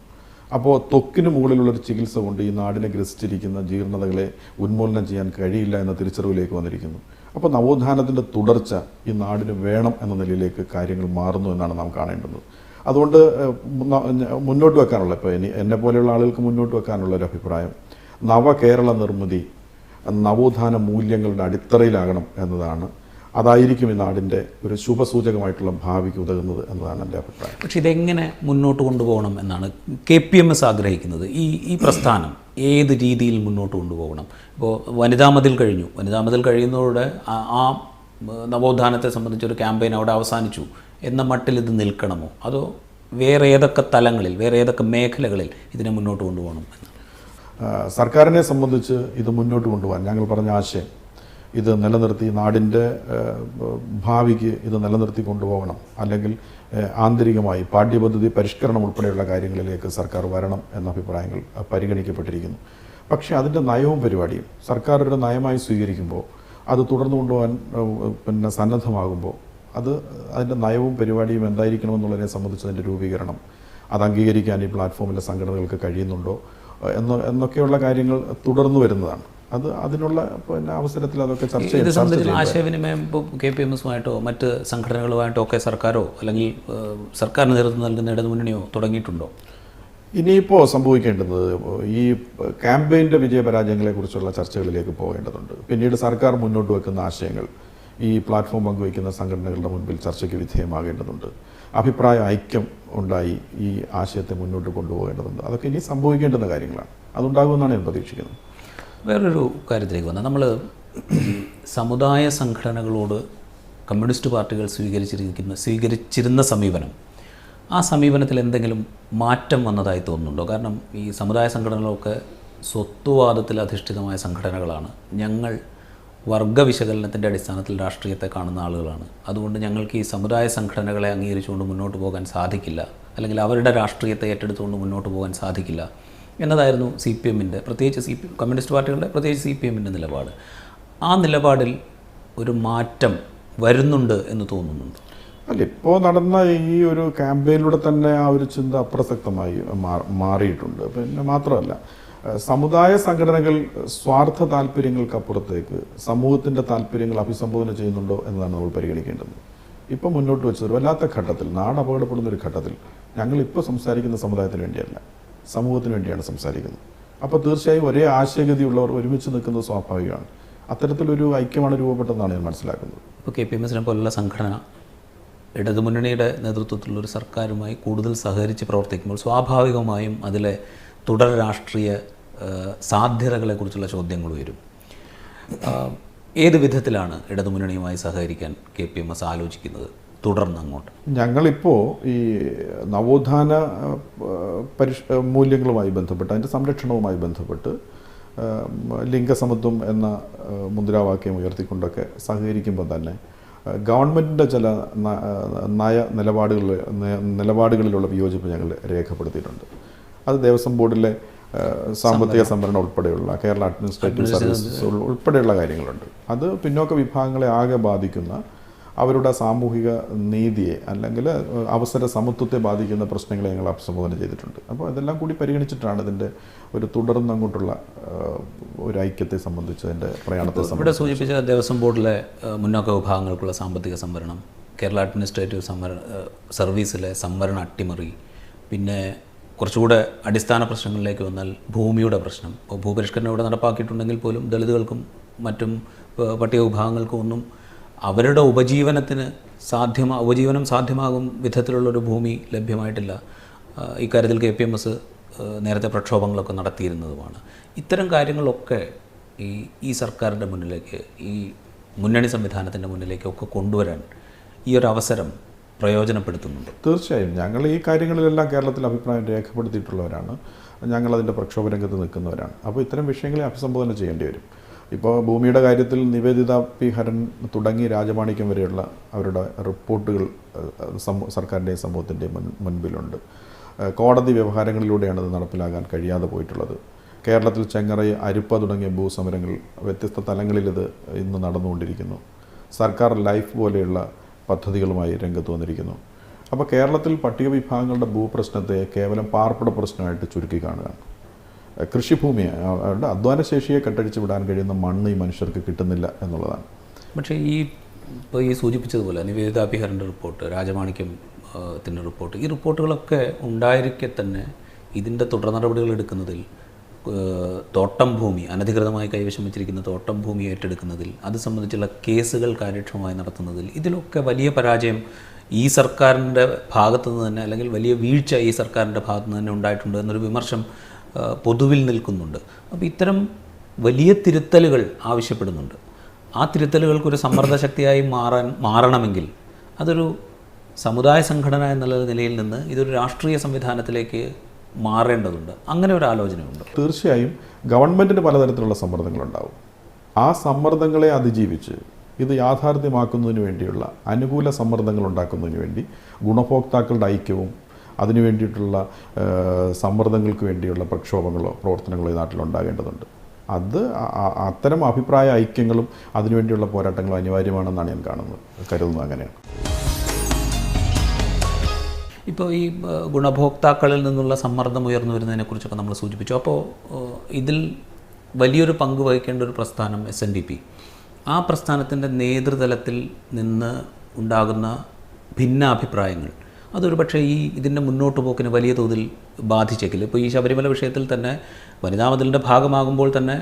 അപ്പോൾ ത്വക്കിന് മുകളിലുള്ളൊരു ചികിത്സ കൊണ്ട് ഈ നാടിനെ ഗ്രസിച്ചിരിക്കുന്ന ജീർണതകളെ ഉന്മൂലനം ചെയ്യാൻ കഴിയില്ല എന്ന തിരിച്ചറിവിലേക്ക് വന്നിരിക്കുന്നു. അപ്പോൾ നവോത്ഥാനത്തിൻ്റെ തുടർച്ച ഈ നാടിന് വേണം എന്ന നിലയിലേക്ക് കാര്യങ്ങൾ മാറുന്നു എന്നാണ് നാം കാണേണ്ടത്. അതുകൊണ്ട് മുന്നോട്ട് വെക്കാനുള്ള, ഇപ്പോൾ എന്നെ പോലെയുള്ള ആളുകൾക്ക് മുന്നോട്ട് വെക്കാനുള്ള ഒരു അഭിപ്രായം, നവകേരള നിർമ്മിതി നവോത്ഥാന മൂല്യങ്ങളുടെ അടിത്തറയിലാകണം എന്നതാണ്. അതായിരിക്കും ഈ നാടിൻ്റെ ഒരു ശുഭസൂചകമായിട്ടുള്ള ഭാവിക്ക് ഉതകുന്നത് എന്നതാണ് എൻ്റെ അഭിപ്രായം. പക്ഷേ ഇതെങ്ങനെ മുന്നോട്ട് കൊണ്ടുപോകണം എന്നാണ് KPMS ആഗ്രഹിക്കുന്നത്? ഈ പ്രസ്ഥാനം ഏത് രീതിയിൽ മുന്നോട്ട് കൊണ്ടുപോകണം? ഇപ്പോൾ വനിതാ മതിൽ കഴിഞ്ഞു, വനിതാ മതിൽ കഴിയുന്നതോടെ ആ നവോത്ഥാനത്തെ സംബന്ധിച്ചൊരു ക്യാമ്പയിൻ അവിടെ അവസാനിച്ചു എന്ന മട്ടിൽ ഇത് നിൽക്കണമോ? അതോ വേറെ ഏതൊക്കെ തലങ്ങളിൽ, വേറെ ഏതൊക്കെ മേഖലകളിൽ ഇതിനെ മുന്നോട്ട് കൊണ്ടുപോകണം എന്ന്? സർക്കാരിനെ സംബന്ധിച്ച് ഇത് മുന്നോട്ട് കൊണ്ടുപോകാൻ ഞങ്ങൾ പറഞ്ഞ ആശയം, ഇത് നിലനിർത്തി നാടിൻ്റെ ഭാവിക്ക് ഇത് നിലനിർത്തി കൊണ്ടുപോകണം, അല്ലെങ്കിൽ ആന്തരികമായി പാഠ്യപദ്ധതി പരിഷ്കരണം ഉൾപ്പെടെയുള്ള കാര്യങ്ങളിലേക്ക് സർക്കാർ വരണം എന്ന അഭിപ്രായങ്ങൾ പരിഗണിക്കപ്പെട്ടിരിക്കുന്നു. പക്ഷേ അതിൻ്റെ നയവും പരിപാടിയും സർക്കാർ ഒരു നയമായി സ്വീകരിക്കുമ്പോൾ, അത് തുടർന്നു കൊണ്ടുപോകാൻ സന്നദ്ധമാകുമ്പോൾ, അതിൻ്റെ നയവും പരിപാടിയും എന്തായിരിക്കണമെന്നുള്ളതിനെ സംബന്ധിച്ചതിൻ്റെ രൂപീകരണം, അത് അംഗീകരിക്കാൻ ഈ പ്ലാറ്റ്ഫോമിലെ സംഘടനകൾക്ക് കഴിയുന്നുണ്ടോ എന്നൊക്കെയുള്ള കാര്യങ്ങൾ തുടർന്നു വരുന്നതാണ്. അതിനുള്ള അവസരത്തിൽ അതൊക്കെ ചർച്ച ചെയ്ത് ആശയവിനിമയം ഇപ്പോൾ KPMS-ഉമായിട്ടോ മറ്റ് സംഘടനകളുമായിട്ടോ ഒക്കെ സർക്കാരോ അല്ലെങ്കിൽ സർക്കാരിന് നേതൃത്വം നൽകുന്ന ഇടതുമുന്നണിയോ തുടങ്ങിയിട്ടുണ്ടോ? ഇനിയിപ്പോൾ സംഭവിക്കേണ്ടത് ഈ ക്യാമ്പയിൻ്റെ വിജയപരാജയങ്ങളെക്കുറിച്ചുള്ള ചർച്ചകളിലേക്ക് പോകേണ്ടതുണ്ട്. പിന്നീട് സർക്കാർ മുന്നോട്ട് വെക്കുന്ന ആശയങ്ങൾ ഈ പ്ലാറ്റ്ഫോം പങ്കുവയ്ക്കുന്ന സംഘടനകളുടെ മുൻപിൽ ചർച്ചയ്ക്ക് വിധേയമാകേണ്ടതുണ്ട്. അഭിപ്രായ ഐക്യം ഉണ്ടായി ഈ ആശയത്തെ മുന്നോട്ട് കൊണ്ടുപോകേണ്ടതുണ്ട്. അതൊക്കെ ഇനി സംഭവിക്കേണ്ടുന്ന കാര്യങ്ങളാണ്. അതുണ്ടാകുമെന്നാണ് ഞാൻ പ്രതീക്ഷിക്കുന്നത്. വേറൊരു കാര്യത്തിലേക്ക് വന്നാൽ നമ്മൾ സമുദായ സംഘടനകളോട് കമ്മ്യൂണിസ്റ്റ് പാർട്ടികൾ സ്വീകരിച്ചിരുന്ന സമീപനം, ആ സമീപനത്തിൽ എന്തെങ്കിലും മാറ്റം വന്നതായി തോന്നുന്നുണ്ടോ? കാരണം ഈ സമുദായ സംഘടനകളൊക്കെ സ്വത്വവാദത്തിൽ അധിഷ്ഠിതമായ സംഘടനകളാണ്. ഞങ്ങൾ വർഗവിശകലനത്തിൻ്റെ അടിസ്ഥാനത്തിൽ രാഷ്ട്രീയത്തെ കാണുന്ന ആളുകളാണ്. അതുകൊണ്ട് ഞങ്ങൾക്ക് ഈ സമുദായ സംഘടനകളെ അംഗീകരിച്ചുകൊണ്ട് മുന്നോട്ട് പോകാൻ സാധിക്കില്ല, അല്ലെങ്കിൽ അവരുടെ രാഷ്ട്രീയത്തെ ഏറ്റെടുത്തുകൊണ്ട് മുന്നോട്ട് പോകാൻ സാധിക്കില്ല എന്നതായിരുന്നു CPM-ൻ്റെ, പ്രത്യേകിച്ച് കമ്മ്യൂണിസ്റ്റ് പാർട്ടികളുടെ, പ്രത്യേകിച്ച് CPM-ൻ്റെ നിലപാട്. ആ നിലപാടിൽ ഒരു മാറ്റം വരുന്നുണ്ട് എന്ന് തോന്നുന്നുണ്ട്? അല്ല, ഇപ്പോൾ നടന്ന ഈ ഒരു ക്യാമ്പയിനിലൂടെ തന്നെ ആ ഒരു ചിന്ത അപ്രസക്തമായി മാറിയിട്ടുണ്ട്. പിന്നെ മാത്രമല്ല, സമുദായ സംഘടനകൾ സ്വാർത്ഥ താല്പര്യങ്ങൾക്കപ്പുറത്തേക്ക് സമൂഹത്തിൻ്റെ താല്പര്യങ്ങൾ അഭിസംബോധന ചെയ്യുന്നുണ്ടോ എന്നതാണ് നമ്മൾ പരിഗണിക്കേണ്ടത്. ഇപ്പോൾ മുന്നോട്ട് വെച്ചത് വല്ലാത്ത ഘട്ടത്തിൽ, നാട് അപകടപ്പെടുന്ന ഒരു ഘട്ടത്തിൽ ഞങ്ങളിപ്പോൾ സംസാരിക്കുന്ന സമുദായത്തിന് വേണ്ടിയല്ല, സമൂഹത്തിന് വേണ്ടിയാണ് സംസാരിക്കുന്നത്. അപ്പോൾ തീർച്ചയായും ഒരേ ആശയഗതിയുള്ളവർ ഒരുമിച്ച് നിൽക്കുന്നത് സ്വാഭാവികമാണ്. അത്തരത്തിലൊരു ഐക്യമാണ് രൂപപ്പെട്ടതെന്നാണ് ഞാൻ മനസ്സിലാക്കുന്നത്. ഇപ്പോൾ KPMS പോലുള്ള സംഘടന ഇടതുമുന്നണിയുടെ നേതൃത്വത്തിലുള്ളൊരു സർക്കാരുമായി കൂടുതൽ സഹകരിച്ച് പ്രവർത്തിക്കുമ്പോൾ സ്വാഭാവികമായും അതിലെ തുടർ രാഷ്ട്രീയ സാധ്യതകളെക്കുറിച്ചുള്ള ചോദ്യങ്ങൾ വരും. ഏത് വിധത്തിലാണ് ഇടതുമുന്നണിയുമായി സഹകരിക്കാൻ KPMS ആലോചിക്കുന്നത് തുടർന്ന് അങ്ങോട്ട്? ഞങ്ങളിപ്പോൾ ഈ നവോത്ഥാന മൂല്യങ്ങളുമായി ബന്ധപ്പെട്ട്, അതിൻ്റെ സംരക്ഷണവുമായി ബന്ധപ്പെട്ട് ലിംഗസമത്വം എന്ന മുദ്രാവാക്യം ഉയർത്തിക്കൊണ്ടൊക്കെ സഹകരിക്കുമ്പോൾ തന്നെ ഗവൺമെൻറ്റിൻ്റെ ചില നിലപാടുകളിലുള്ള വിയോജിപ്പ് ഞങ്ങൾ രേഖപ്പെടുത്തിയിട്ടുണ്ട്. അത് ദേവസ്വം ബോർഡിലെ സാമ്പത്തിക സംവരണം ഉൾപ്പെടെയുള്ള, കേരള അഡ്മിനിസ്ട്രേറ്റീവ് സർവീസസ് ഉൾപ്പെടെയുള്ള കാര്യങ്ങളുണ്ട്. അത് പിന്നോക്ക വിഭാഗങ്ങളെ ആകെ ബാധിക്കുന്ന, അവരുടെ സാമൂഹിക നീതിയെ അല്ലെങ്കിൽ അവസര സമത്വത്തെ ബാധിക്കുന്ന പ്രശ്നങ്ങളെ ഞങ്ങൾ അഭിസംബോധന ചെയ്തിട്ടുണ്ട്. അപ്പോൾ ഇതെല്ലാം കൂടി പരിഗണിച്ചിട്ടാണ് ഇതിൻ്റെ ഒരു തുടർന്ന് അങ്ങോട്ടുള്ള ഒരു ഐക്യത്തെ സംബന്ധിച്ച് അതിൻ്റെ പ്രയാണത്തെ സംബന്ധിച്ച്. ഇവിടെ സൂചിപ്പിച്ച ദേവസ്വം ബോർഡിലെ മുന്നോക്ക വിഭാഗങ്ങൾക്കുള്ള സാമ്പത്തിക സംവരണം, കേരള അഡ്മിനിസ്ട്രേറ്റീവ് സർവീസിലെ സംവരണ അട്ടിമറി, പിന്നെ കുറച്ചുകൂടെ അടിസ്ഥാന പ്രശ്നങ്ങളിലേക്ക് വന്നാൽ ഭൂമിയുടെ പ്രശ്നം. ഇപ്പോൾ ഭൂപരിഷ്കരണം ഇവിടെ നടപ്പാക്കിയിട്ടുണ്ടെങ്കിൽ പോലും ദളിതുകൾക്കും മറ്റും പട്ടിക വിഭാഗങ്ങൾക്കും ഒന്നും അവരുടെ ഉപജീവനം സാധ്യമാകും വിധത്തിലുള്ളൊരു ഭൂമി ലഭ്യമായിട്ടില്ല. ഇക്കാര്യത്തിൽ KPMS നേരത്തെ പ്രക്ഷോഭങ്ങളൊക്കെ നടത്തിയിരുന്നതുമാണ്. ഇത്തരം കാര്യങ്ങളൊക്കെ ഈ സർക്കാരിൻ്റെ മുന്നിലേക്ക്, ഈ മുന്നണി സംവിധാനത്തിൻ്റെ മുന്നിലേക്കൊക്കെ കൊണ്ടുവരാൻ ഈ ഒരു അവസരം പ്രയോജനപ്പെടുത്തുന്നുണ്ട്. തീർച്ചയായും ഞങ്ങൾ ഈ കാര്യങ്ങളിലെല്ലാം കേരളത്തിൽ അഭിപ്രായം രേഖപ്പെടുത്തിയിട്ടുള്ളവരാണ്. ഞങ്ങളതിൻ്റെ പ്രക്ഷോഭ രംഗത്ത് നിൽക്കുന്നവരാണ്. അപ്പോൾ ഇത്തരം വിഷയങ്ങളെ അഭിസംബോധന ചെയ്യേണ്ടി വരും. ഇപ്പോൾ ഭൂമിയുടെ കാര്യത്തിൽ നിവേദിത P. ഹരൻ തുടങ്ങി രാജമാണിക്യം വരെയുള്ള അവരുടെ റിപ്പോർട്ടുകൾ സർക്കാരിൻ്റെയും സമൂഹത്തിൻ്റെയും മുൻപിലുണ്ട്. കോടതി വ്യവഹാരങ്ങളിലൂടെയാണ് ഇത് നടപ്പിലാക്കാൻ കഴിയാതെ പോയിട്ടുള്ളത്. കേരളത്തിൽ ചെങ്ങറ, അരിപ്പ തുടങ്ങിയ ഭൂസമരങ്ങൾ വ്യത്യസ്ത തലങ്ങളിലിത് ഇന്ന് നടന്നുകൊണ്ടിരിക്കുന്നു. സർക്കാർ ലൈഫ് പോലെയുള്ള പദ്ധതികളുമായി രംഗത്ത് വന്നിരിക്കുന്നു. അപ്പോൾ കേരളത്തിൽ പട്ടിക വിഭാഗങ്ങളുടെ ഭൂപ്രശ്നത്തെ കേവലം പാർപ്പിട പ്രശ്നമായിട്ട് ചുരുക്കി കാണുകയാണ്. കൃഷിഭൂമിയെ, അവരുടെ അധ്വാനശേഷിയെ കെട്ടടിച്ച് വിടാൻ കഴിയുന്ന മണ്ണ് ഈ മനുഷ്യർക്ക് കിട്ടുന്നില്ല എന്നുള്ളതാണ്. പക്ഷേ ഇപ്പോൾ ഈ സൂചിപ്പിച്ചതുപോലെ നിവേദിത P. ഹരൻ്റെ റിപ്പോർട്ട്, രാജമാണിക്യത്തിൻ്റെ റിപ്പോർട്ട്, ഈ റിപ്പോർട്ടുകളൊക്കെ ഉണ്ടായിരിക്കെ തന്നെ ഇതിൻ്റെ തുടർ നടപടികൾ എടുക്കുന്നതിൽ, തോട്ടം ഭൂമി അനധികൃതമായി കൈവശം വെച്ചിരിക്കുന്ന തോട്ടം ഭൂമി ഏറ്റെടുക്കുന്നതിൽ, അത് സംബന്ധിച്ചുള്ള കേസുകൾ കാര്യക്ഷമമായി നടത്തുന്നതിൽ, ഇതിലൊക്കെ വലിയ പരാജയം ഈ സർക്കാരിൻ്റെ ഭാഗത്തു നിന്ന് തന്നെ, അല്ലെങ്കിൽ വലിയ വീഴ്ച ഈ സർക്കാരിൻ്റെ ഭാഗത്തു നിന്ന് തന്നെ ഉണ്ടായിട്ടുണ്ട് എന്നൊരു വിമർശം പൊതുവിൽ നിൽക്കുന്നുണ്ട്. അപ്പോൾ ഇത്തരം വലിയ തിരുത്തലുകൾ ആവശ്യപ്പെടുന്നുണ്ട്. ആ തിരുത്തലുകൾക്കൊരു സമ്മർദ്ദശക്തിയായി മാറണമെങ്കിൽ അതൊരു സമുദായ സംഘടന എന്നുള്ള നിലയിൽ നിന്ന് ഇതൊരു രാഷ്ട്രീയ സംവിധാനത്തിലേക്ക് മാറേണ്ടതുണ്ട്. അങ്ങനെ ഒരു ആലോചനയുണ്ട്. തീർച്ചയായും ഗവൺമെൻറ്റിന് പലതരത്തിലുള്ള സമ്മർദ്ദങ്ങളുണ്ടാവും. ആ സമ്മർദ്ദങ്ങളെ അതിജീവിച്ച് ഇത് യാഥാർത്ഥ്യമാക്കുന്നതിന് വേണ്ടിയുള്ള അനുകൂല സമ്മർദ്ദങ്ങൾ ഉണ്ടാക്കുന്നതിന് വേണ്ടി ഗുണഭോക്താക്കളുടെ ഐക്യവും അതിനു വേണ്ടിയിട്ടുള്ള സമ്മർദ്ദങ്ങൾക്ക് വേണ്ടിയുള്ള പ്രക്ഷോഭങ്ങളോ പ്രവർത്തനങ്ങളോ ഈ നാട്ടിലുണ്ടാകേണ്ടതുണ്ട്. അത്തരം അഭിപ്രായ ഐക്യങ്ങളും അതിനുവേണ്ടിയുള്ള പോരാട്ടങ്ങളും അനിവാര്യമാണെന്നാണ് ഞാൻ കരുതുന്നത്. അങ്ങനെയാണ്. ഇപ്പോൾ ഈ ഗുണഭോക്താക്കളിൽ നിന്നുള്ള സമ്മർദ്ദം ഉയർന്നു വരുന്നതിനെക്കുറിച്ചൊക്കെ നമ്മൾ സൂചിപ്പിച്ചു. അപ്പോൾ ഇതിൽ വലിയൊരു പങ്ക് വഹിക്കേണ്ട ഒരു പ്രസ്ഥാനം SNDP. ആ പ്രസ്ഥാനത്തിൻ്റെ നേതൃതലത്തിൽ നിന്ന് ഉണ്ടാകുന്ന ഭിന്നാഭിപ്രായങ്ങൾ അതൊരു പക്ഷേ ഇതിൻ്റെ മുന്നോട്ട് പോക്കിന് വലിയ തോതിൽ ബാധിച്ചേക്കില്ല. ഇപ്പോൾ ഈ ശബരിമല വിഷയത്തിൽ തന്നെ വനിതാ മതിലിൻ്റെ ഭാഗമാകുമ്പോൾ തന്നെ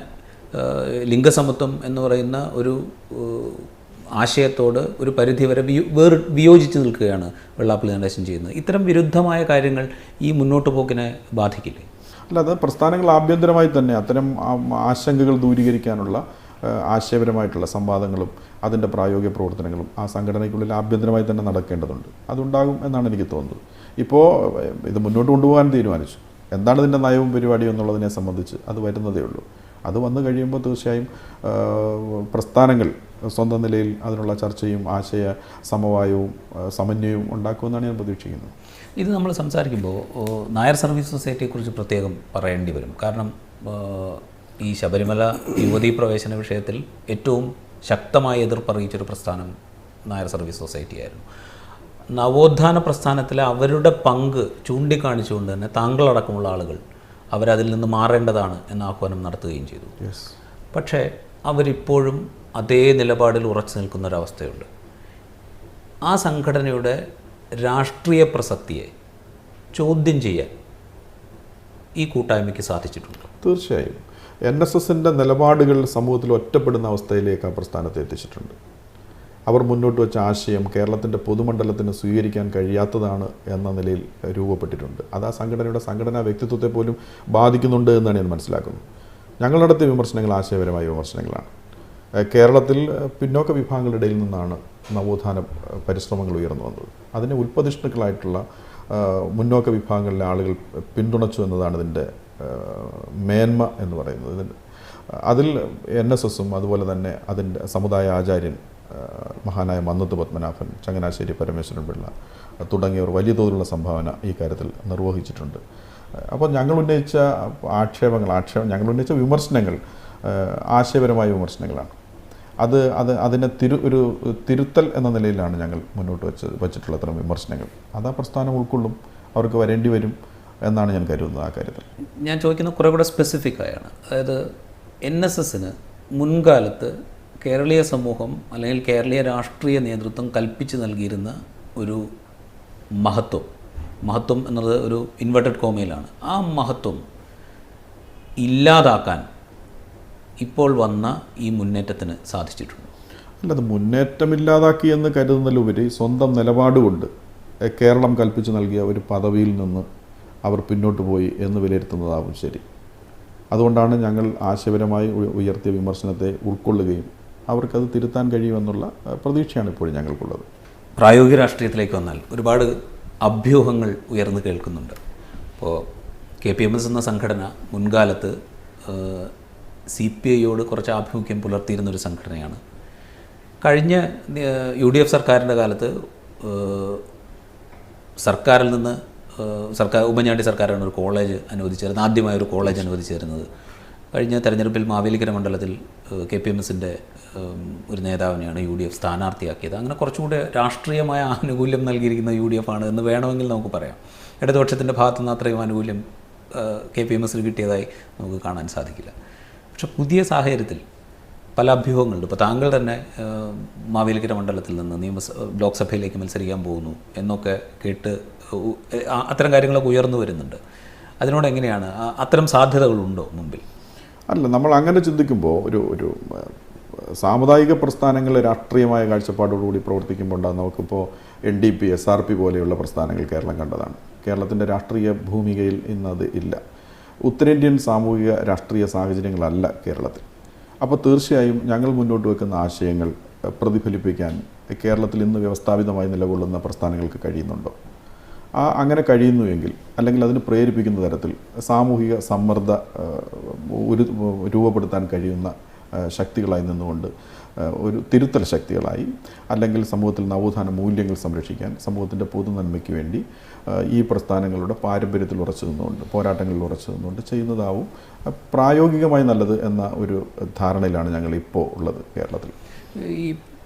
ലിംഗസമത്വം എന്ന് പറയുന്ന ഒരു ആശയത്തോട് ഒരു പരിധിവരെ വിയോജിച്ച് നിൽക്കുകയാണ് വെള്ളാപ്പള്ളി നടേശൻ ചെയ്യുന്നത്. ഇത്തരം വിരുദ്ധമായ കാര്യങ്ങൾ ഈ മുന്നോട്ട് പോക്കിനെ ബാധിക്കില്ലേ? അല്ല, അത് പ്രസ്ഥാനങ്ങൾ ആഭ്യന്തരമായി തന്നെ അത്തരം ആശങ്കകൾ ദൂരീകരിക്കാനുള്ള ആശയപരമായിട്ടുള്ള സംവാദങ്ങളും അതിൻ്റെ പ്രായോഗിക പ്രവർത്തനങ്ങളും ആ സംഘടനയ്ക്കുള്ളിൽ ആഭ്യന്തരമായി തന്നെ നടക്കേണ്ടതുണ്ട്. അതുണ്ടാകും എന്നാണ് എനിക്ക് തോന്നുന്നത്. ഇപ്പോൾ ഇത് മുന്നോട്ട് കൊണ്ടുപോകാൻ തീരുമാനിച്ചു. എന്താണ് ഇതിൻ്റെ നയവും പരിപാടിയും എന്നുള്ളതിനെ സംബന്ധിച്ച് അത് വരുന്നതേ ഉള്ളൂ. അത് വന്നു കഴിയുമ്പോൾ തീർച്ചയായും പ്രസ്ഥാനങ്ങൾ സ്വന്തം നിലയിൽ അതിനുള്ള ചർച്ചയും ആശയ സമവായവും സമന്വയവും ഉണ്ടാക്കുമെന്നാണ് ഞാൻ പ്രതീക്ഷിക്കുന്നത്. ഇത് നമ്മൾ സംസാരിക്കുമ്പോൾ നായർ സർവീസ് സൊസൈറ്റിയെക്കുറിച്ച് പ്രത്യേകം പറയേണ്ടി വരും. കാരണം ഈ ശബരിമല യുവതീ പ്രവേശന വിഷയത്തിൽ ഏറ്റവും ശക്തമായി എതിർപ്പറിയിച്ചൊരു പ്രസ്ഥാനം നായർ സർവീസ് സൊസൈറ്റിയായിരുന്നു. നവോത്ഥാന പ്രസ്ഥാനത്തിലെ അവരുടെ പങ്ക് ചൂണ്ടിക്കാണിച്ചുകൊണ്ട് തന്നെ താങ്കളടക്കമുള്ള ആളുകൾ അവരതിൽ നിന്ന് മാറേണ്ടതാണ് എന്ന ആഹ്വാനം നടത്തുകയും ചെയ്തു. പക്ഷേ അവരിപ്പോഴും അതേ നിലപാടിൽ ഉറച്ചു നിൽക്കുന്നൊരവസ്ഥയുണ്ട്. ആ സംഘടനയുടെ രാഷ്ട്രീയ പ്രസക്തിയെ ചോദ്യം ചെയ്യാൻ ഈ കൂട്ടായ്മയ്ക്ക് സാധിച്ചിട്ടുണ്ട്. തീർച്ചയായും NSSൻ്റെ നിലപാടുകൾ സമൂഹത്തിൽ ഒറ്റപ്പെടുന്ന അവസ്ഥയിലേക്ക് ആ പ്രസ്ഥാനത്തെ എത്തിച്ചിട്ടുണ്ട്. അവർ മുന്നോട്ട് വെച്ച ആശയം കേരളത്തിൻ്റെ പൊതുമണ്ഡലത്തിന് സ്വീകരിക്കാൻ കഴിയാത്തതാണ് എന്ന നിലയിൽ രൂപപ്പെട്ടിട്ടുണ്ട്. അത് ആ സംഘടനയുടെ സംഘടനാ വ്യക്തിത്വത്തെ പോലും ബാധിക്കുന്നുണ്ട് എന്നാണ് ഞാൻ മനസ്സിലാക്കുന്നത്. ഞങ്ങൾ നടത്തിയ വിമർശനങ്ങൾ ആശയപരമായ വിമർശനങ്ങളാണ്. കേരളത്തിൽ പിന്നോക്ക വിഭാഗങ്ങളുടെ ഇടയിൽ നിന്നാണ് നവോത്ഥാന പരിശ്രമങ്ങൾ ഉയർന്നു വന്നത്. അതിന് ഉൽപ്പതിഷ്ണുക്കളായിട്ടുള്ള മുന്നോക്ക വിഭാഗങ്ങളിലെ ആളുകൾ പിന്തുണച്ചു എന്നതാണ് ഇതിൻ്റെ മേന്മ എന്ന് പറയുന്നത്. അതിൽ NSSും അതുപോലെ തന്നെ അതിൻ്റെ സമുദായ ആചാര്യൻ മഹാനായ മന്നത്ത് പത്മനാഭൻ, ചങ്ങനാശ്ശേരി പരമേശ്വരൻ പിള്ള തുടങ്ങിയവർ വലിയ തോതിലുള്ള സംഭാവന ഈ കാര്യത്തിൽ നിർവഹിച്ചിട്ടുണ്ട്. അപ്പോൾ ഞങ്ങൾ ഉന്നയിച്ച ഞങ്ങൾ ഉന്നയിച്ച വിമർശനങ്ങൾ ആശയപരമായ വിമർശനങ്ങളാണ്. അതിനെ ഒരു തിരുത്തൽ എന്ന നിലയിലാണ് ഞങ്ങൾ മുന്നോട്ട് വച്ചിട്ടുള്ള അത്തരം വിമർശനങ്ങൾ. അത് ആ പ്രസ്ഥാനം ഉൾക്കൊള്ളും, അവർക്ക് വരേണ്ടി വരും എന്നാണ് ഞാൻ കരുതുന്നത്. ആ കാര്യത്തിൽ ഞാൻ ചോദിക്കുന്നത് കുറേ കൂടെ സ്പെസിഫിക് ആയാണ്. അതായത് NSSന് മുൻകാലത്ത് കേരളീയ സമൂഹം അല്ലെങ്കിൽ കേരളീയ രാഷ്ട്രീയ നേതൃത്വം കൽപ്പിച്ച് നൽകിയിരുന്ന ഒരു മഹത്വം എന്നത് ഒരു ഇൻവെർട്ടഡ് കോമയിലാണ്. ആ മഹത്വം ഇല്ലാതാക്കാൻ ഇപ്പോൾ വന്ന ഈ മുന്നേറ്റത്തിന് സാധിച്ചിട്ടുണ്ട്. അല്ലത് മുന്നേറ്റമില്ലാതാക്കി എന്ന് കരുതുന്നതിലുപരി സ്വന്തം നിലപാടുകൊണ്ട് കേരളം കൽപ്പിച്ച് നൽകിയ ഒരു പദവിയിൽ നിന്ന് അവർ പിന്നോട്ട് പോയി എന്ന് വിലയിരുത്തുന്നതാവും ശരി. അതുകൊണ്ടാണ് ഞങ്ങൾ ആശയപരമായി ഉയർത്തിയ വിമർശനത്തെ ഉൾക്കൊള്ളുകയും അവർക്കത് തിരുത്താൻ കഴിയുമെന്നുള്ള പ്രതീക്ഷയാണ് ഇപ്പോഴും ഞങ്ങൾക്കുള്ളത്. പ്രായോഗിക രാഷ്ട്രീയത്തിലേക്ക് വന്നാൽ ഒരുപാട് അഭ്യൂഹങ്ങൾ ഉയർന്നു കേൾക്കുന്നുണ്ട്. ഇപ്പോൾ KPMS എന്ന സംഘടന മുൻകാലത്ത് CPIയോട് കുറച്ച് ആഭിമുഖ്യം പുലർത്തിയിരുന്നൊരു സംഘടനയാണ്. കഴിഞ്ഞ UDF സർക്കാരിൻ്റെ കാലത്ത് സർക്കാരിൽ നിന്ന് ഉമ്മൻചാണ്ടി സർക്കാരാണ് ഒരു കോളേജ് അനുവദിച്ചിരുന്നത്, ആദ്യമായ ഒരു കോളേജ് അനുവദിച്ചിരുന്നത്. കഴിഞ്ഞ തെരഞ്ഞെടുപ്പിൽ മാവേലിക്കര മണ്ഡലത്തിൽ KPMSൻ്റെ ഒരു നേതാവിനെയാണ് UDF സ്ഥാനാർത്ഥിയാക്കിയത്. അങ്ങനെ കുറച്ചുകൂടെ രാഷ്ട്രീയമായ ആനുകൂല്യം നൽകിയിരിക്കുന്ന UDF ആണ് എന്ന് വേണമെങ്കിൽ നമുക്ക് പറയാം. ഇടതുപക്ഷത്തിൻ്റെ ഭാഗത്തുനിന്ന് അത്രയും ആനുകൂല്യം KPMSന് കിട്ടിയതായി നമുക്ക് കാണാൻ സാധിക്കില്ല. പക്ഷെ പുതിയ സാഹചര്യത്തിൽ പല അഭ്യൂഹങ്ങളുണ്ട്. ഇപ്പോൾ താങ്കൾ തന്നെ മാവേലിക്കര മണ്ഡലത്തിൽ നിന്ന് ലോക്സഭയിലേക്ക് മത്സരിക്കാൻ പോകുന്നു എന്നൊക്കെ കേട്ട് അത്തരം കാര്യങ്ങളൊക്കെ ഉയർന്നു വരുന്നുണ്ട്. അതിനോട് എങ്ങനെയാണ്, അത്തരം സാധ്യതകളുണ്ടോ മുമ്പിൽ? അല്ല, നമ്മൾ അങ്ങനെ ചിന്തിക്കുമ്പോൾ ഒരു സാമുദായിക പ്രസ്ഥാനങ്ങൾ രാഷ്ട്രീയമായ കാഴ്ചപ്പാടോടുകൂടി പ്രവർത്തിക്കുമ്പോൾ നമുക്കിപ്പോൾ NDP SRP പോലെയുള്ള പ്രസ്ഥാനങ്ങൾ കേരളം കണ്ടതാണ്. കേരളത്തിൻ്റെ രാഷ്ട്രീയ ഭൂമികയിൽ ഇന്നത് ഇല്ല. ഉത്തരേന്ത്യൻ സാമൂഹിക രാഷ്ട്രീയ സാഹചര്യങ്ങളല്ല കേരളത്തിൽ. അപ്പോൾ തീർച്ചയായും ഞങ്ങൾ മുന്നോട്ട് വെക്കുന്ന ആശയങ്ങൾ പ്രതിഫലിപ്പിക്കാൻ കേരളത്തിൽ ഇന്ന് വ്യവസ്ഥാപിതമായി നിലകൊള്ളുന്ന പ്രസ്ഥാനങ്ങൾക്ക് കഴിയുന്നുണ്ടോ? അങ്ങനെ കഴിയുന്നുവെങ്കിൽ, അല്ലെങ്കിൽ അതിന് പ്രേരിപ്പിക്കുന്ന തരത്തിൽ സാമൂഹിക സമ്മർദ്ദ രൂപപ്പെടുത്താൻ കഴിയുന്ന ശക്തികളായി നിന്നുകൊണ്ട് ഒരു തിരുത്തൽ ശക്തികളായി, അല്ലെങ്കിൽ സമൂഹത്തിൽ നവോത്ഥാന മൂല്യങ്ങൾ സംരക്ഷിക്കാൻ, സമൂഹത്തിൻ്റെ പൊതുനന്മയ്ക്ക് വേണ്ടി ഈ പ്രസ്ഥാനങ്ങളുടെ പാരമ്പര്യത്തിൽ ഉറച്ചു നിന്നുകൊണ്ട്, പോരാട്ടങ്ങളിൽ ഉറച്ചു നിന്നുകൊണ്ട് ചെയ്യുന്നതാവും പ്രായോഗികമായി നല്ലത് എന്ന ഒരു ധാരണയിലാണ് ഞങ്ങളിപ്പോൾ ഉള്ളത് കേരളത്തിൽ.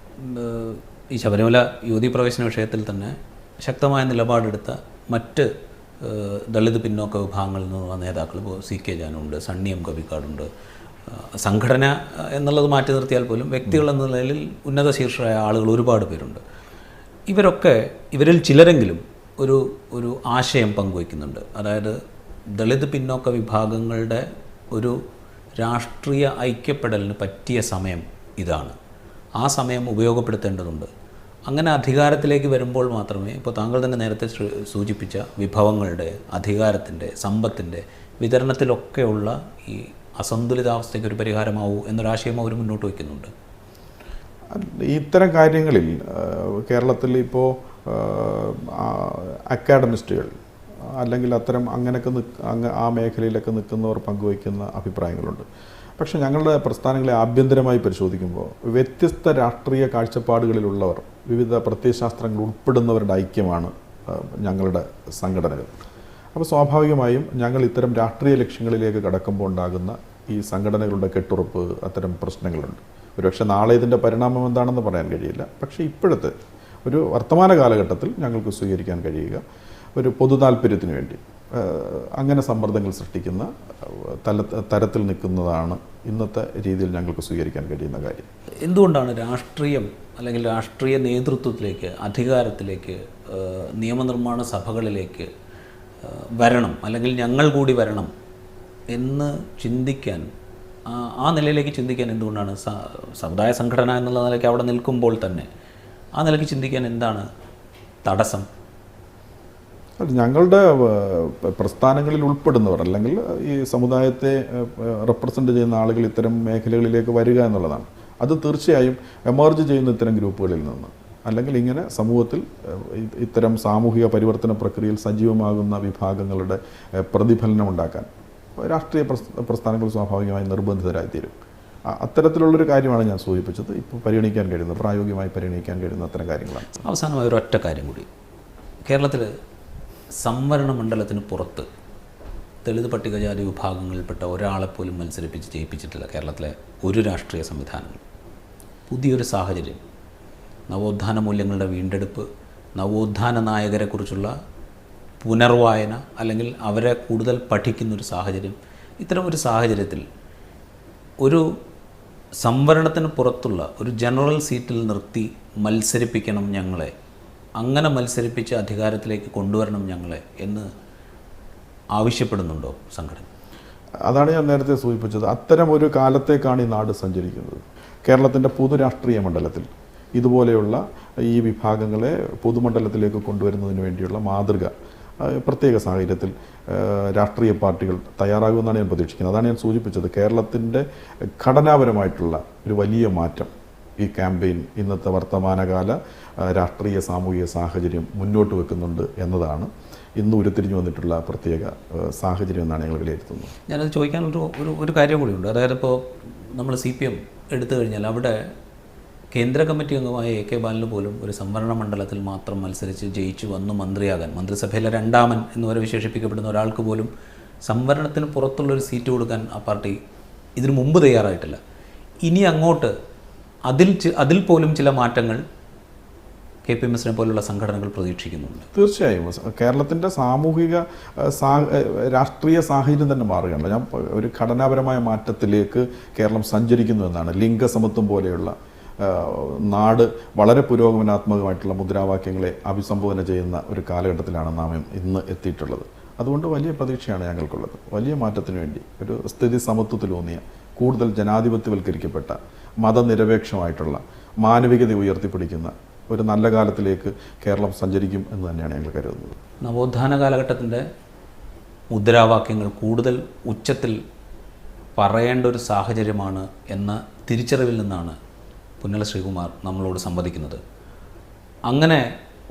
ഈ ശബരിമല യുവതീ പ്രവേശന വിഷയത്തിൽ തന്നെ ശക്തമായ നിലപാടെടുത്ത മറ്റ് ദളിത് പിന്നോക്ക വിഭാഗങ്ങളിൽ നിന്നുള്ള നേതാക്കൾ, ഇപ്പോൾ CK ജാനുണ്ട്, സണ്ണി M കവിക്കാടുണ്ട്. സംഘടന എന്നുള്ളത് മാറ്റി നിർത്തിയാൽ പോലും വ്യക്തികൾ എന്ന നിലയിൽ ഉന്നത ശീർഷരായ ആളുകൾ ഒരുപാട് പേരുണ്ട്. ഇവരിൽ ചിലരെങ്കിലും ഒരു ആശയം പങ്കുവയ്ക്കുന്നുണ്ട്. അതായത് ദളിത് പിന്നോക്ക വിഭാഗങ്ങളുടെ ഒരു രാഷ്ട്രീയ ഐക്യപ്പെടലിന് പറ്റിയ സമയം ഇതാണ്. ആ സമയം ഉപയോഗപ്പെടുത്തേണ്ടതുണ്ട്. അങ്ങനെ അധികാരത്തിലേക്ക് വരുമ്പോൾ മാത്രമേ, ഇപ്പോൾ താങ്കൾ തന്നെ നേരത്തെ സൂചിപ്പിച്ച വിഭവങ്ങളുടെ, അധികാരത്തിൻ്റെ, സമ്പത്തിൻ്റെ വിതരണത്തിലൊക്കെയുള്ള ഈ അസന്തുലിതാവസ്ഥയ്ക്ക് ഒരു പരിഹാരമാവൂ എന്നൊരാശയം അവർ മുന്നോട്ട് വയ്ക്കുന്നുണ്ട്. ഇത്തരം കാര്യങ്ങളിൽ കേരളത്തിൽ ഇപ്പോൾ അക്കാഡമിസ്റ്റുകൾ അല്ലെങ്കിൽ അത്തരം അങ്ങനെയൊക്കെ ആ മേഖലയിലൊക്കെ നിൽക്കുന്നവർ പങ്കുവയ്ക്കുന്ന അഭിപ്രായങ്ങളുണ്ട്. പക്ഷേ ഞങ്ങളുടെ പ്രസ്ഥാനങ്ങളെ ആഭ്യന്തരമായി പരിശോധിക്കുമ്പോൾ വ്യത്യസ്ത രാഷ്ട്രീയ കാഴ്ചപ്പാടുകളിലുള്ളവർ, വിവിധ പ്രത്യയശാസ്ത്രങ്ങൾ ഉൾപ്പെടുന്നവരുടെ ഐക്യമാണ് ഞങ്ങളുടെ സംഘടനകൾ. അപ്പോൾ സ്വാഭാവികമായും ഞങ്ങൾ ഇത്തരം രാഷ്ട്രീയ ലക്ഷ്യങ്ങളിലേക്ക് കടക്കുമ്പോൾ ഉണ്ടാകുന്ന ഈ സംഘടനകളുടെ കെട്ടുറപ്പ്, അത്തരം പ്രശ്നങ്ങളുണ്ട്. ഒരുപക്ഷെ നാളെ ഇതിൻ്റെ പരിണാമം എന്താണെന്ന് പറയാൻ കഴിയില്ല. പക്ഷേ ഇപ്പോഴത്തെ ഒരു വർത്തമാന കാലഘട്ടത്തിൽ ഞങ്ങൾക്ക് സ്വീകരിക്കാൻ കഴിയുക ഒരു പൊതു താല്പര്യത്തിന് വേണ്ടി അങ്ങനെ സമ്മർദ്ദങ്ങൾ സൃഷ്ടിക്കുന്ന തരത്തിൽ നിൽക്കുന്നതാണ് ഇന്നത്തെ രീതിയിൽ ഞങ്ങൾക്ക് സ്വീകരിക്കാൻ കഴിയുന്ന കാര്യം. എന്തുകൊണ്ടാണ് രാഷ്ട്രീയം അല്ലെങ്കിൽ രാഷ്ട്രീയ നേതൃത്വത്തിലേക്ക്, അധികാരത്തിലേക്ക്, നിയമനിർമ്മാണ സഭകളിലേക്ക് വരണം, അല്ലെങ്കിൽ ഞങ്ങൾ കൂടി വരണം എന്ന് ചിന്തിക്കാൻ, ആ നിലയിലേക്ക് ചിന്തിക്കാൻ എന്തുകൊണ്ടാണ് സമുദായ സംഘടന എന്നുള്ള നിലയ്ക്ക് അവിടെ നിൽക്കുമ്പോൾ തന്നെ ആ നിലയ്ക്ക് ചിന്തിക്കാൻ എന്താണ് തടസ്സം? ഞങ്ങളുടെ പ്രസ്ഥാനങ്ങളിൽ ഉൾപ്പെടുന്നവർ അല്ലെങ്കിൽ ഈ സമുദായത്തെ റെപ്രസെൻ്റ് ചെയ്യുന്ന ആളുകൾ ഇത്തരം മേഖലകളിലേക്ക് വരിക എന്നുള്ളതാണ്. അത് തീർച്ചയായും എമർജ് ചെയ്യുന്ന ഇത്തരം ഗ്രൂപ്പുകളിൽ നിന്ന്, അല്ലെങ്കിൽ ഇങ്ങനെ സമൂഹത്തിൽ ഇത്തരം സാമൂഹിക പരിവർത്തന പ്രക്രിയയിൽ സജീവമാകുന്ന വിഭാഗങ്ങളുടെ പ്രതിഫലനം ഉണ്ടാക്കാൻ രാഷ്ട്രീയ പ്രസ്ഥാനങ്ങൾ സ്വാഭാവികമായി നിർബന്ധിതരായിത്തീരും. അത്തരത്തിലുള്ളൊരു കാര്യമാണ് ഞാൻ സൂചിപ്പിച്ചത്. ഇപ്പോൾ പരിഗണിക്കാൻ കഴിയുന്ന, പ്രായോഗികമായി പരിഗണിക്കാൻ കഴിയുന്ന അത്തരം കാര്യങ്ങളാണ്. അവസാനമായി ഒരൊറ്റ കാര്യം കൂടി. കേരളത്തിൽ സംവരണ മണ്ഡലത്തിന് പുറത്ത് ദളിത് പട്ടികജാതി വിഭാഗങ്ങളിൽപ്പെട്ട ഒരാളെപ്പോലും മത്സരിപ്പിച്ച് ജയിപ്പിച്ചിട്ടില്ല കേരളത്തിലെ ഒരു രാഷ്ട്രീയ സംവിധാനങ്ങൾ. പുതിയൊരു സാഹചര്യം, നവോത്ഥാന മൂല്യങ്ങളുടെ വീണ്ടെടുപ്പ്, നവോത്ഥാന നായകരെക്കുറിച്ചുള്ള പുനർവായന, അല്ലെങ്കിൽ അവരെ കൂടുതൽ പഠിക്കുന്നൊരു സാഹചര്യം. ഇത്തരം ഒരു സാഹചര്യത്തിൽ ഒരു സംവരണത്തിന് പുറത്തുള്ള ഒരു ജനറൽ സീറ്റിൽ നിർത്തി മത്സരിപ്പിക്കണം ഞങ്ങളെ, അങ്ങനെ മത്സരിപ്പിച്ച് അധികാരത്തിലേക്ക് കൊണ്ടുവരണം ഞങ്ങളെ എന്ന് ആവശ്യപ്പെടുന്നുണ്ടോ സംഘടന? അതാണ് ഞാൻ നേരത്തെ സൂചിപ്പിച്ചത്. അത്തരം ഒരു കാലത്തേക്കാണ് ഈ നാട് സഞ്ചരിക്കുന്നത്. കേരളത്തിൻ്റെ പൊതു രാഷ്ട്രീയ മണ്ഡലത്തിൽ ഇതുപോലെയുള്ള ഈ വിഭാഗങ്ങളെ പൊതുമണ്ഡലത്തിലേക്ക് കൊണ്ടുവരുന്നതിന് വേണ്ടിയുള്ള മാതൃക പ്രത്യേക സാഹചര്യത്തിൽ രാഷ്ട്രീയ പാർട്ടികൾ തയ്യാറാകുമെന്നാണ് ഞാൻ പ്രതീക്ഷിക്കുന്നത്. അതാണ് ഞാൻ സൂചിപ്പിച്ചത്. കേരളത്തിൻ്റെ ഘടനാപരമായിട്ടുള്ള ഒരു വലിയ മാറ്റം ഈ ക്യാമ്പയിൻ ഇന്നത്തെ വർത്തമാനകാല രാഷ്ട്രീയ സാമൂഹിക സാഹചര്യം മുന്നോട്ട് വെക്കുന്നുണ്ട് എന്നതാണ് ഇന്ന് ഉരുത്തിരിഞ്ഞു വന്നിട്ടുള്ള പ്രത്യേക സാഹചര്യം എന്നാണ് ഞങ്ങൾ വിലയിരുത്തുന്നത്. ഞാനത് ചോദിക്കാൻ ഒരു കാര്യം കൂടിയുണ്ട്. അതായത് ഇപ്പോൾ നമ്മൾ CPM എടുത്തു കഴിഞ്ഞാൽ അവിടെ കേന്ദ്ര കമ്മിറ്റി അംഗമായ AK ബാലന് പോലും ഒരു സംവരണ മണ്ഡലത്തിൽ മാത്രം മത്സരിച്ച് ജയിച്ചു വന്നു മന്ത്രിയാകാൻ, മന്ത്രിസഭയിലെ രണ്ടാമൻ എന്നുവരെ വിശേഷിപ്പിക്കപ്പെടുന്ന ഒരാൾക്ക് പോലും സംവരണത്തിന് പുറത്തുള്ളൊരു സീറ്റ് കൊടുക്കാൻ ആ പാർട്ടി ഇതിനു മുമ്പ് തയ്യാറായിട്ടില്ല. ഇനി അങ്ങോട്ട് അതിൽ പോലും ചില മാറ്റങ്ങൾ KPMSനെ പോലുള്ള സംഘടനകൾ പ്രതീക്ഷിക്കുന്നുണ്ട്. തീർച്ചയായും കേരളത്തിൻ്റെ സാമൂഹിക രാഷ്ട്രീയ സാഹചര്യം തന്നെ മാറുകയാണ്. ഞാൻ ഒരു ഘടനാപരമായ മാറ്റത്തിലേക്ക് കേരളം സഞ്ചരിക്കുന്നു എന്നാണ്. ലിംഗസമത്വം പോലെയുള്ള നാട് വളരെ പുരോഗമനാത്മകമായിട്ടുള്ള മുദ്രാവാക്യങ്ങളെ അഭിസംബോധന ചെയ്യുന്ന ഒരു കാലഘട്ടത്തിലാണ് നാം ഇന്ന് എത്തിയിട്ടുള്ളത്. അതുകൊണ്ട് വലിയ പ്രതീക്ഷയാണ് ഞങ്ങൾക്കുള്ളത്. വലിയ മാറ്റത്തിന് വേണ്ടി ഒരു സ്ഥിതി സമത്വത്തിലൂന്നിയ, കൂടുതൽ ജനാധിപത്യവൽക്കരിക്കപ്പെട്ട, മതനിരപേക്ഷമായിട്ടുള്ള, മാനവികത ഉയർത്തിപ്പിടിക്കുന്ന ഒരു നല്ല കാലത്തിലേക്ക് കേരളം സഞ്ചരിക്കും എന്ന് തന്നെയാണ് ഞങ്ങൾ കരുതുന്നത്. നവോത്ഥാന കാലഘട്ടത്തിൻ്റെ മുദ്രാവാക്യങ്ങൾ കൂടുതൽ ഉച്ചത്തിൽ പറയേണ്ട ഒരു സാഹചര്യമാണ് എന്ന തിരിച്ചറിവിൽ നിന്നാണ് പുന്നല ശ്രീകുമാർ നമ്മളോട് സംവദിക്കുന്നത്. അങ്ങനെ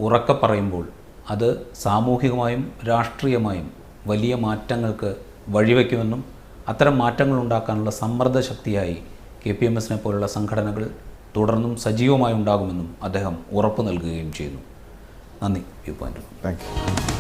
ഉറക്കെ പറയുമ്പോൾ അത് സാമൂഹികമായും രാഷ്ട്രീയമായും വലിയ മാറ്റങ്ങൾക്ക് വഴിവെക്കുമെന്നും അത്തരം മാറ്റങ്ങൾ ഉണ്ടാക്കാനുള്ള സമ്മർദ്ദ ശക്തിയായി KPMSനെ പോലുള്ള സംഘടനകൾ തുടർന്നും സജീവമായി ഉണ്ടാകുമെന്നും അദ്ദേഹം ഉറപ്പു നൽകുകയും ചെയ്യുന്നു. നന്ദി. View point. Thank you.